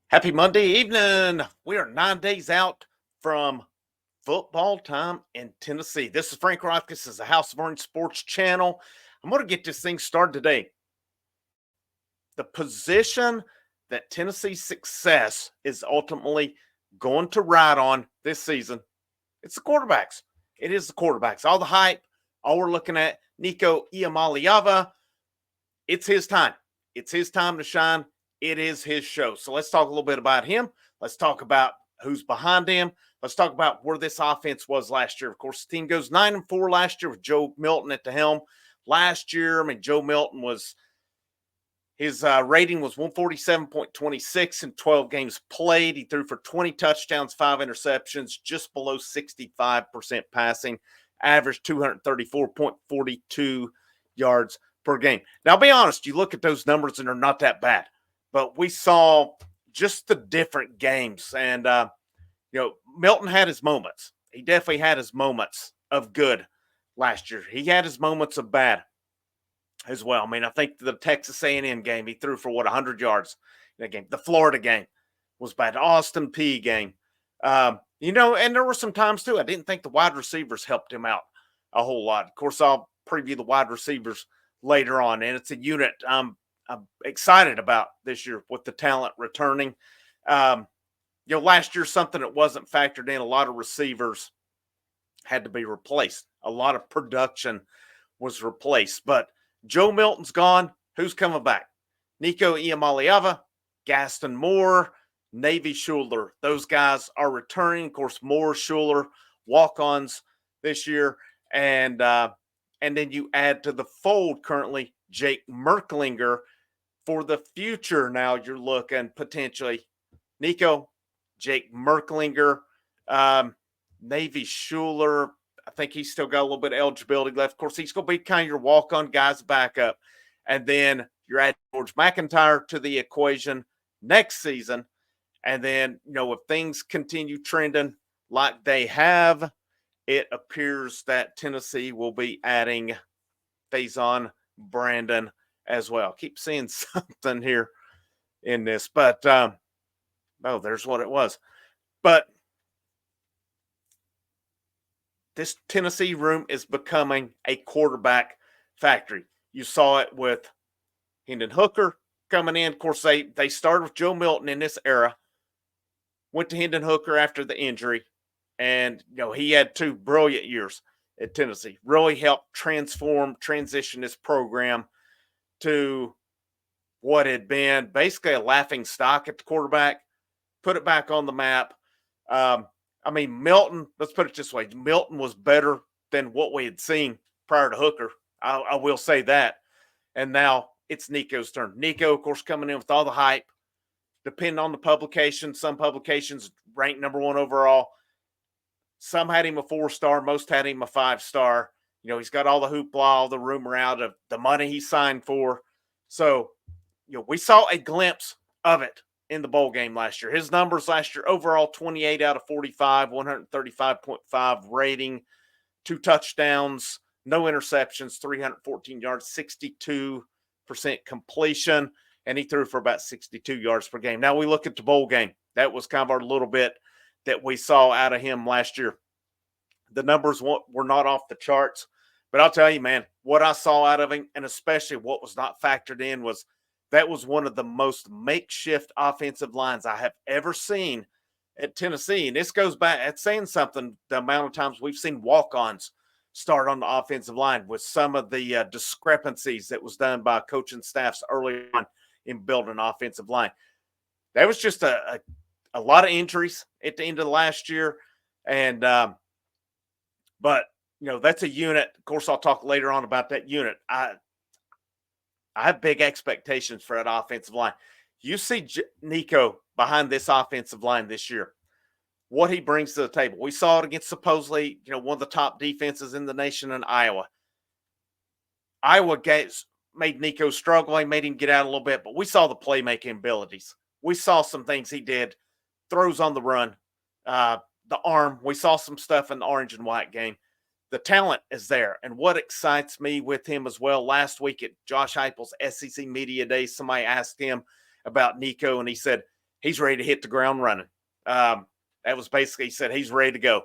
Happy Monday evening. We are 9 days out from football time in Tennessee. This is Frank Rock. This is the House of Orange Sports channel. I'm going to get this thing started today. The position that Tennessee's success is ultimately going to ride on this season, it's the quarterbacks. It is the quarterbacks. All the hype, all we're looking at, Nico Iamaleava, it's his time. It's his time to shine. It is his show. So let's talk a little bit about him. Let's talk about who's behind him. Let's talk about where this offense was last year. Of course, the team goes 9-4 last year with Joe Milton at the helm. Last year, Joe Milton his rating was 147.26 in 12 games played. He threw for 20 touchdowns, 5 interceptions, just below 65% passing, averaged 234.42 yards per game. Now, I'll be honest, you look at those numbers and they're not that bad, but we saw just the different games. And, Milton had his moments. He definitely had his moments of good last year. He had his moments of bad as well. I think the Texas A&M game, he threw for 100 yards in that game. The Florida game was bad. The Austin Peay game. And there were some times too, I didn't think the wide receivers helped him out a whole lot. Of course, I'll preview the wide receivers later on, and it's a unit I'm excited about this year with the talent returning. Last year, something that wasn't factored in, a lot of receivers had to be replaced. A lot of production was replaced, but Joe Milton's gone. Who's coming back? Nico Iamaleava, Gaston Moore, Navy Schuler. Those guys are returning. Of course, Moore, Schuler, walk-ons this year. And then you add to the fold currently Jake Merklinger for the future. Now you're looking potentially Nico, Jake Merklinger, Navy Schuler. I think he's still got a little bit of eligibility left. Of course, he's going to be kind of your walk-on guy's backup. And then you're adding George McIntyre to the equation next season. And then, if things continue trending like they have, it appears that Tennessee will be adding Faison Brandon as well. Keep seeing something here in this, but there's what it was. But this Tennessee room is becoming a quarterback factory. You saw it with Hendon Hooker coming in. Of course, they started with Joe Milton in this era, went to Hendon Hooker after the injury, and he had 2 brilliant years at Tennessee. Really helped transition this program to what had been basically a laughing stock at the quarterback, put it back on the map. Milton, let's put it this way, Milton was better than what we had seen prior to Hooker. I will say that. And now it's Nico's turn. Nico, of course, coming in with all the hype. Depending on the publication, some publications ranked number 1 overall. Some had him a 4-star. Most had him a 5-star. He's got all the hoopla, all the rumor out of the money he signed for. So, we saw a glimpse of it in the bowl game last year. His numbers last year, overall 28 out of 45, 135.5 rating, 2 touchdowns, no interceptions, 314 yards, 62% completion, and he threw for about 62 yards per game. Now we look at the bowl game. That was kind of our little bit that we saw out of him last year. The numbers were not off the charts, but I'll tell you, man, what I saw out of him, and especially what was not factored in, was that was one of the most makeshift offensive lines I have ever seen at Tennessee. And this goes back, it's saying something, the amount of times we've seen walk-ons start on the offensive line with some of the discrepancies that was done by coaching staffs early on in building an offensive line. That was just a lot of injuries at the end of the last year. And, but, that's a unit. Of course, I'll talk later on about that unit. I have big expectations for that offensive line. You see Nico behind this offensive line this year, what he brings to the table. We saw it against supposedly, one of the top defenses in the nation in Iowa. Iowa made Nico struggle. He made him get out a little bit, but we saw the playmaking abilities. We saw some things he did, throws on the run, the arm. We saw some stuff in the orange and white game. The talent is there. And what excites me with him as well, last week at Josh Heupel's SEC Media Day, somebody asked him about Nico, and he said, he's ready to hit the ground running. That was basically, he said he's ready to go.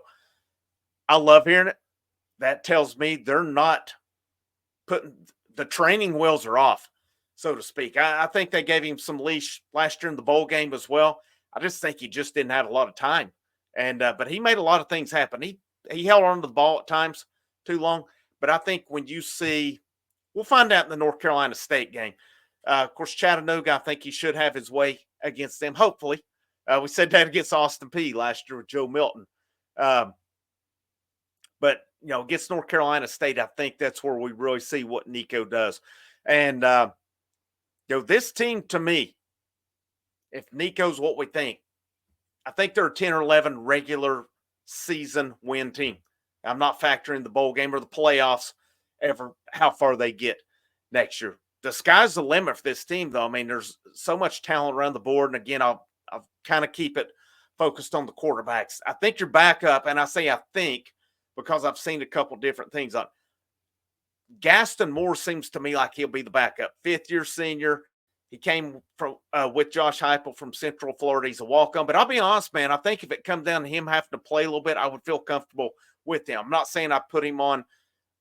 I love hearing it. That tells me they're not putting the training wheels are off, so to speak. I think they gave him some leash last year in the bowl game as well. I just think he just didn't have a lot of time, and but he made a lot of things happen. He held on to the ball at times too long, but I think when you see, we'll find out in the North Carolina State game. Of course, Chattanooga, I think he should have his way against them. Hopefully, we said that against Austin Peay last year with Joe Milton. But against North Carolina State, I think that's where we really see what Nico does. And this team, to me, if Nico's what we think, I think they're a 10 or 11 regular season win team. I'm not factoring the bowl game or the playoffs ever, how far they get next year. The sky's the limit for this team, though. I mean, there's so much talent around the board. And again, I'll kind of keep it focused on the quarterbacks. I think you're back up, and I say I think because I've seen a couple different things on. Gaston Moore seems to me like he'll be the backup. 5th-year senior. He came from with Josh Heupel from Central Florida. He's a walk-on. But I'll be honest, man, I think if it comes down to him having to play a little bit, I would feel comfortable with him. I'm not saying I put him on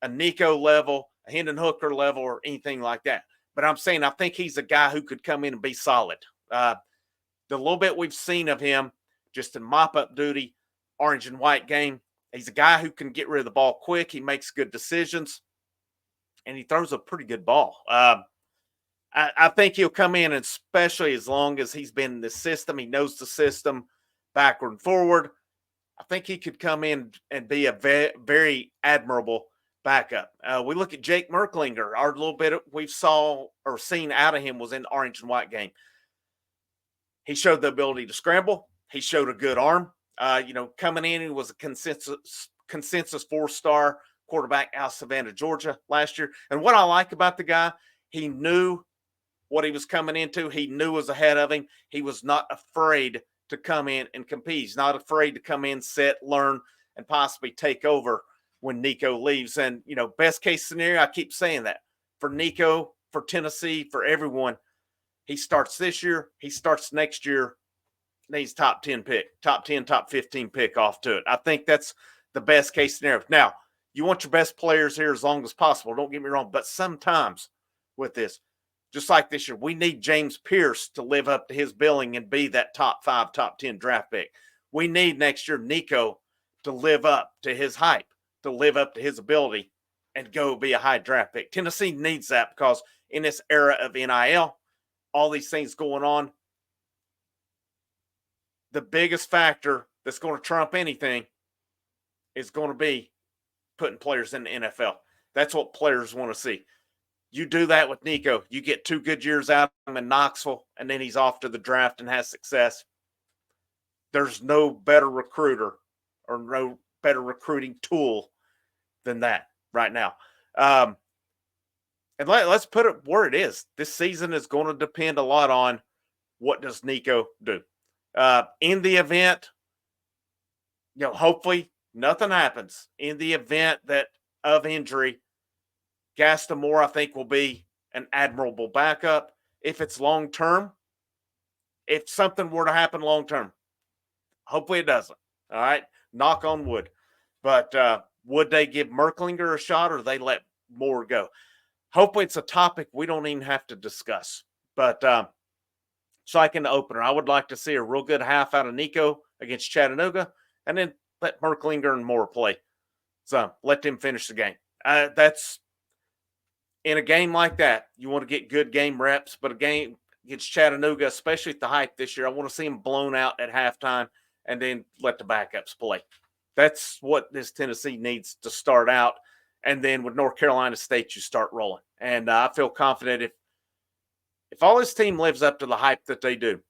a Nico level, a Hendon Hooker level, or anything like that. But I'm saying I think he's a guy who could come in and be solid. The little bit we've seen of him, just in mop-up duty, orange and white game, he's a guy who can get rid of the ball quick. He makes good decisions, and he throws a pretty good ball. I think he'll come in, and especially as long as he's been in the system, he knows the system backward and forward. I think he could come in and be a very, very admirable backup. We look at Jake Merklinger. Our little bit we've saw or seen out of him was in the orange and white game. He showed the ability to scramble. He showed a good arm. Coming in, he was a consensus 4-star quarterback out of Savannah, Georgia last year. And what I like about the guy, he knew what he was coming into. He knew was ahead of him. He was not afraid to come in and compete. He's not afraid to come in, sit, learn, and possibly take over when Nico leaves. And, best case scenario, I keep saying that. For Nico, for Tennessee, for everyone, he starts this year, he starts next year, he's top 10 pick, top 10, top 15 pick off to it. I think that's the best case scenario. Now, you want your best players here as long as possible. Don't get me wrong. But sometimes with this, just like this year, we need James Pierce to live up to his billing and be that top 5, top 10 draft pick. We need next year Nico to live up to his hype, to live up to his ability and go be a high draft pick. Tennessee needs that because in this era of NIL, all these things going on, the biggest factor that's going to trump anything is going to be putting players in the NFL. That's what players want to see. You do that with Nico. You get 2 good years out of him in Knoxville, and then he's off to the draft and has success. There's no better recruiter or no better recruiting tool than that right now. And let's put it where it is. This season is going to depend a lot on what does Nico do. In the event, hopefully nothing happens. In the event that of injury, Gaston Moore, I think, will be an admirable backup. If it's long-term, if something were to happen long-term, hopefully it doesn't. All right? Knock on wood. But would they give Merklinger a shot or they let Moore go? Hopefully it's a topic we don't even have to discuss. But so like in the opener, I would like to see a real good half out of Nico against Chattanooga and then let Merklinger and Moore play. So let them finish the game. That's in a game like that, you want to get good game reps, but a game against Chattanooga, especially at the hype this year, I want to see them blown out at halftime and then let the backups play. That's what this Tennessee needs to start out. And then with North Carolina State, you start rolling. And I feel confident if all this team lives up to the hype that they do,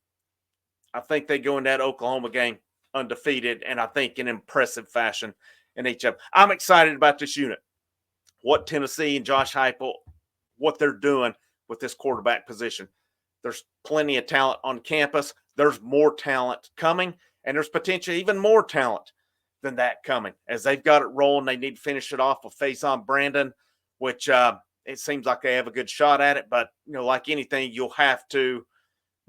I think they go in that Oklahoma game undefeated, and I think in impressive fashion in each of them. I'm excited about this unit. What Tennessee and Josh Heupel, what they're doing with this quarterback position. There's plenty of talent on campus. There's more talent coming, and there's potentially even more talent than that coming. As they've got it rolling, they need to finish it off with Faison Brandon, which it seems like they have a good shot at it. But, like anything, you'll have to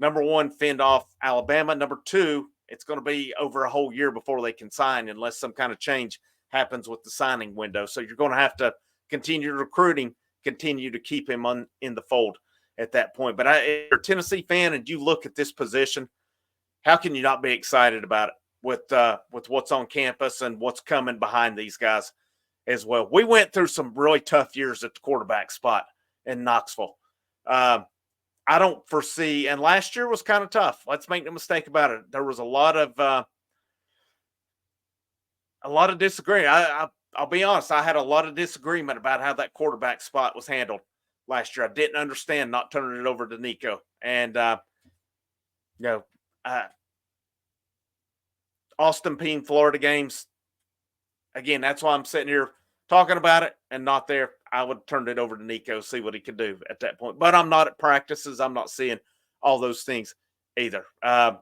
number one, fend off Alabama. Number two, it's going to be over a whole year before they can sign unless some kind of change happens with the signing window. So you're going to have to continue recruiting, continue to keep him in the fold at that point. But if you're a Tennessee fan and you look at this position, how can you not be excited about it with what's on campus and what's coming behind these guys as well? We went through some really tough years at the quarterback spot in Knoxville. I don't foresee, and last year was kind of tough. Let's make no mistake about it. There was a lot of disagreement. I'll be honest. I had a lot of disagreement about how that quarterback spot was handled last year. I didn't understand not turning it over to Nico, and Austin Peay, Florida games. Again, that's why I'm sitting here talking about it and not there. I would turn it over to Nico, see what he could do at that point. But I'm not at practices. I'm not seeing all those things either. I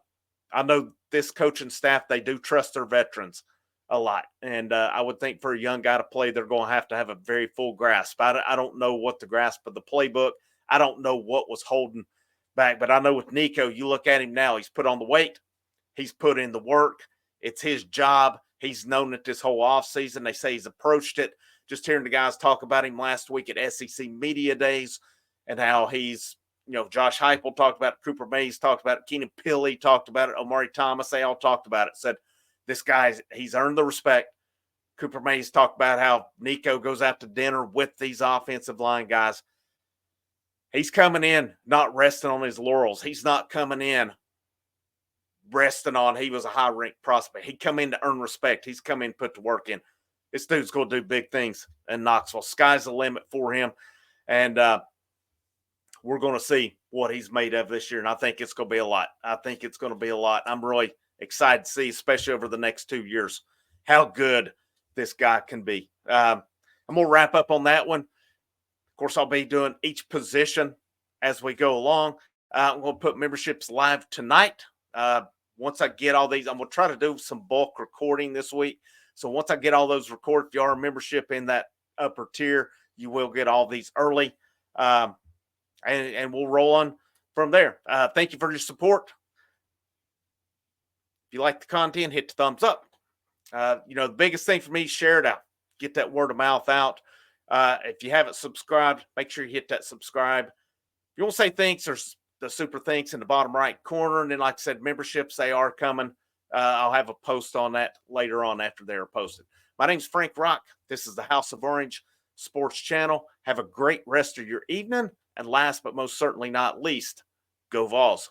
know this coaching staff, they do trust their veterans a lot. And I would think for a young guy to play, they're going to have a very full grasp. I don't know what the grasp of the playbook. I don't know what was holding back. But I know with Nico, you look at him now, he's put on the weight. He's put in the work. It's his job. He's known it this whole offseason. They say he's approached it. Just hearing the guys talk about him last week at SEC Media Days and how he's, Josh Heupel talked about it, Cooper Mays talked about it, Keenan Pilley talked about it, Omari Thomas, they all talked about it, said this guy, he's earned the respect. Cooper Mays talked about how Nico goes out to dinner with these offensive line guys. He's coming in not resting on his laurels. He's not coming in resting on he was a high-ranked prospect. He come in to earn respect. He's come in, put the work in. This dude's going to do big things in Knoxville. Sky's the limit for him. And we're going to see what he's made of this year. And I think it's going to be a lot. I'm really excited to see, especially over the next 2 years, how good this guy can be. I'm going to wrap up on that one. Of course, I'll be doing each position as we go along. I'm going to put memberships live tonight. Once I get all these, I'm going to try to do some bulk recording this week. So once I get all those recorded, if you are a membership in that upper tier, you will get all these early. And we'll roll on from there. Thank you for your support. If you like the content, hit the thumbs up. The biggest thing for me is share it out. Get that word of mouth out. If you haven't subscribed, make sure you hit that subscribe. If you want to say thanks, there's the super thanks in the bottom right corner. And then, like I said, memberships, they are coming. I'll have a post on that later on after they're posted. My name's Frank Rock. This is the House of Orange Sports Channel. Have a great rest of your evening. And last but most certainly not least, go Vols.